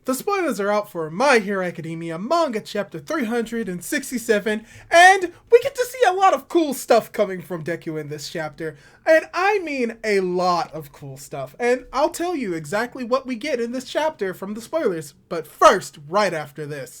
The spoilers are out for My Hero Academia Manga Chapter 367, and we get to see a lot of cool stuff coming from Deku in this chapter. And I mean a lot of cool stuff, and I'll tell you exactly what we get in this chapter from the spoilers, but first, right after this.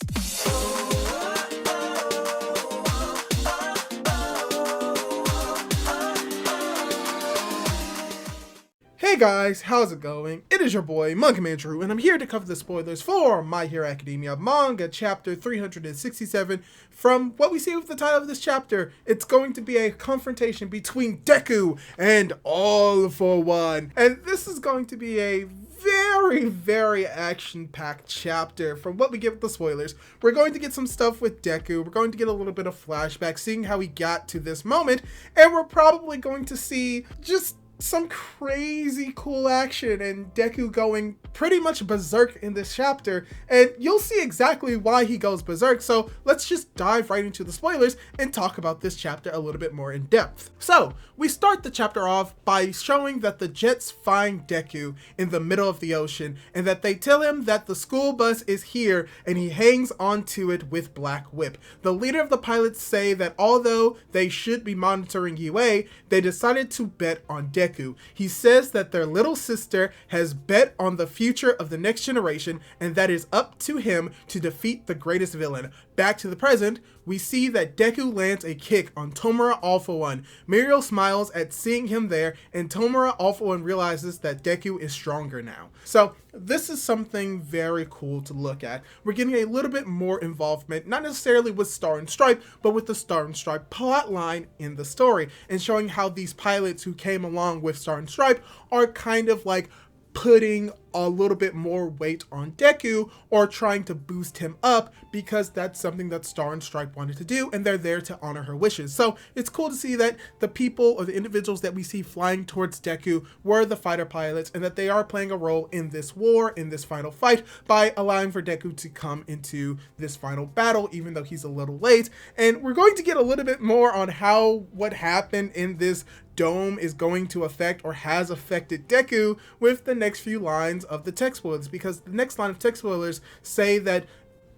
Hey guys, how's it going? It is your boy, Manga Drew, and I'm here to cover the spoilers for My Hero Academia Manga Chapter 367. From what we see with the title of this chapter, it's going to be a confrontation between Deku and All For One. And this is going to be a very action-packed chapter. From what we get with the spoilers, we're going to get some stuff with Deku, we're going to get a little bit of flashback, seeing how he got to this moment, and we're probably going to see just some crazy cool action and Deku going pretty much berserk in this chapter, and you'll see exactly why he goes berserk. So let's just dive right into the spoilers and talk about this chapter a little bit more in depth. So we start the chapter off by showing that the Jets find Deku in the middle of the ocean and that they tell him that the school bus is here, and he hangs onto it with Black Whip. The leader of the pilots say that although they should be monitoring UA, they decided to bet on Deku. He says that their little sister has bet on the future of the next generation, and that is up to him to defeat the greatest villain. Back to the present, we see that Deku lands a kick on Tomura All For One. Mirio smiles at seeing him there, and Tomura All For One realizes that Deku is stronger now. So this is something very cool to look at. We're getting a little bit more involvement, not necessarily with Star and Stripe, but with the Star and Stripe plot line in the story, and showing how these pilots who came along with Star and Stripe are kind of like putting a little bit more weight on Deku, or trying to boost him up, because that's something that Star and Stripe wanted to do, and they're there to honor her wishes. So it's cool to see that the people or the individuals that we see flying towards Deku were the fighter pilots, and that they are playing a role in this war, in this final fight, by allowing for Deku to come into this final battle, even though he's a little late. And we're going to get a little bit more on how what happened in this dome is going to affect, or has affected, Deku with the next few lines of the text spoilers, because the next line of text spoilers say that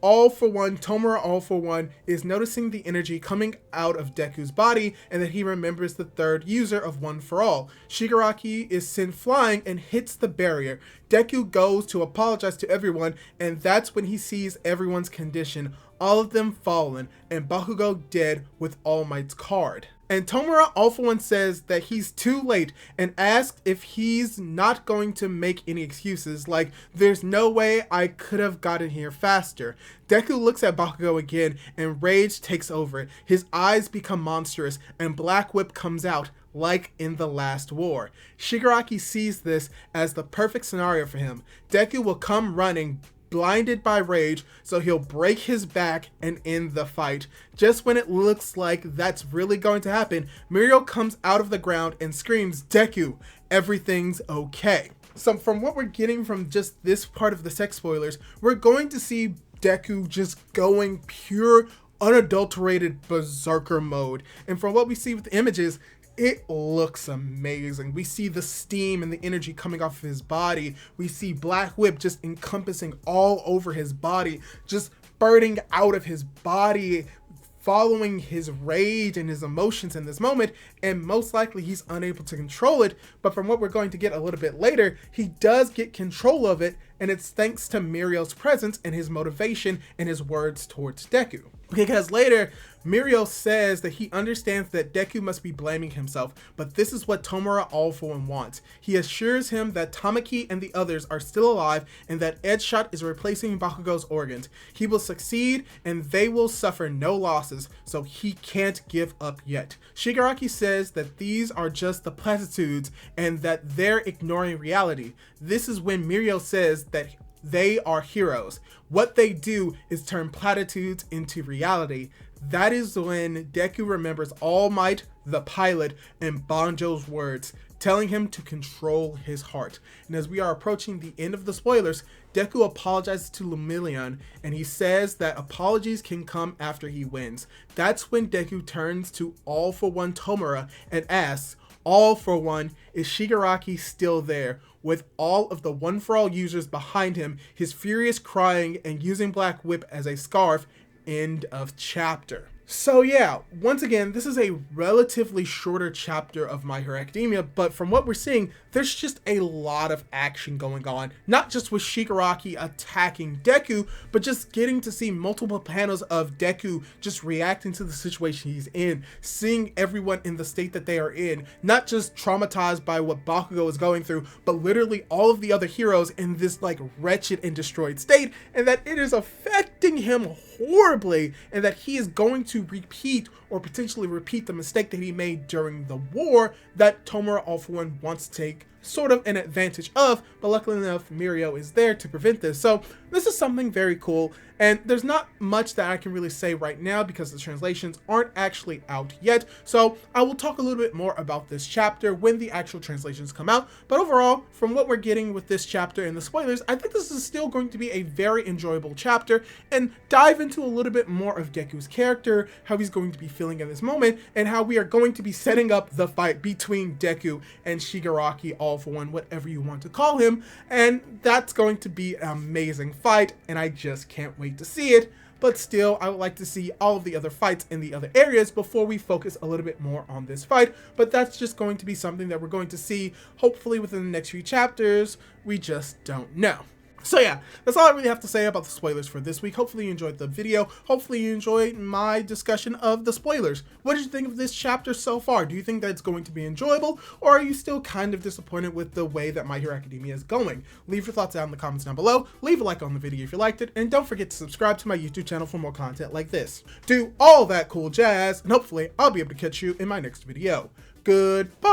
All For One, Tomura All For One, is noticing the energy coming out of Deku's body, and that he remembers the third user of One For All. Shigaraki is sent flying and hits the barrier. Deku goes to apologize to everyone, and that's when he sees everyone's condition, all of them fallen, and Bakugo dead with All Might's card. And Tomura All For One says that he's too late, and asks if he's not going to make any excuses, like, there's no way I could have gotten here faster. Deku looks at Bakugo again, and rage takes over. His eyes become monstrous, and Black Whip comes out, like in the last war. Shigaraki sees this as the perfect scenario for him. Deku will come running, blinded by rage, so he'll break his back and end the fight. Just when it looks like that's really going to happen, Mirio comes out of the ground and screams, "Deku, everything's okay." So from what we're getting from just this part of the sex spoilers, we're going to see Deku just going pure, unadulterated berserker mode. And from what we see with the images, it looks amazing. We see the steam and the energy coming off of his body. We see Black Whip just encompassing all over his body, just spurting out of his body, following his rage and his emotions in this moment, and most likely he's unable to control it. But from what we're going to get a little bit later, he does get control of it, and it's thanks to Mirio's presence and his motivation and his words towards Deku. Because later, Mirio says that he understands that Deku must be blaming himself, but this is what Tomura All For One wants. He assures him that Tamaki and the others are still alive, and that Edgeshot is replacing Bakugo's organs. He will succeed, and they will suffer no losses, so he can't give up yet. Shigaraki says that these are just the platitudes, and that they're ignoring reality. This is when Mirio says that they are heroes. What they do is turn platitudes into reality. That is when Deku remembers All Might, the pilot, and Banjo's words, telling him to control his heart. And as we are approaching the end of the spoilers, Deku apologizes to Lemillion, and he says that apologies can come after he wins. That's when Deku turns to All For One Tomura and asks, All for one, is Shigaraki still there, with all of the One For All users behind him, his furious crying and using Black Whip as a scarf. End of chapter. So yeah, once again, this is a relatively shorter chapter of My Hero Academia, but from what we're seeing, there's just a lot of action going on. Not just with Shigaraki attacking Deku, but just getting to see multiple panels of Deku just reacting to the situation he's in, seeing everyone in the state that they are in, not just traumatized by what Bakugo is going through, but literally all of the other heroes in this like wretched and destroyed state, and that it is affecting him horribly, and that he is going to repeat or potentially repeat the mistake that he made during the war that Tomura All For One wants to take sort of an advantage of, but luckily enough, Mirio is there to prevent this. So this is something very cool, and there's not much that I can really say right now because the translations aren't actually out yet. So I will talk a little bit more about this chapter when the actual translations come out. But overall, from what we're getting with this chapter and the spoilers, I think this is still going to be a very enjoyable chapter and dive into a little bit more of Deku's character, how he's going to be feeling at this moment, and how we are going to be setting up the fight between Deku and Shigaraki All For One, whatever you want to call him. And that's going to be an amazing fight, and I just can't wait to see it. But still, I would like to see all of the other fights in the other areas before we focus a little bit more on this fight. But that's just going to be something that we're going to see hopefully within the next few chapters. We just don't know. So yeah, that's all I really have to say about the spoilers for this week. Hopefully you enjoyed the video. Hopefully you enjoyed my discussion of the spoilers. What did you think of this chapter so far? Do you think that it's going to be enjoyable, or are you still kind of disappointed with the way that My Hero Academia is going? Leave your thoughts down in the comments down below. Leave a like on the video if you liked it, and don't forget to subscribe to my YouTube channel for more content like this. Do all that cool jazz, and hopefully I'll be able to catch you in my next video. Goodbye!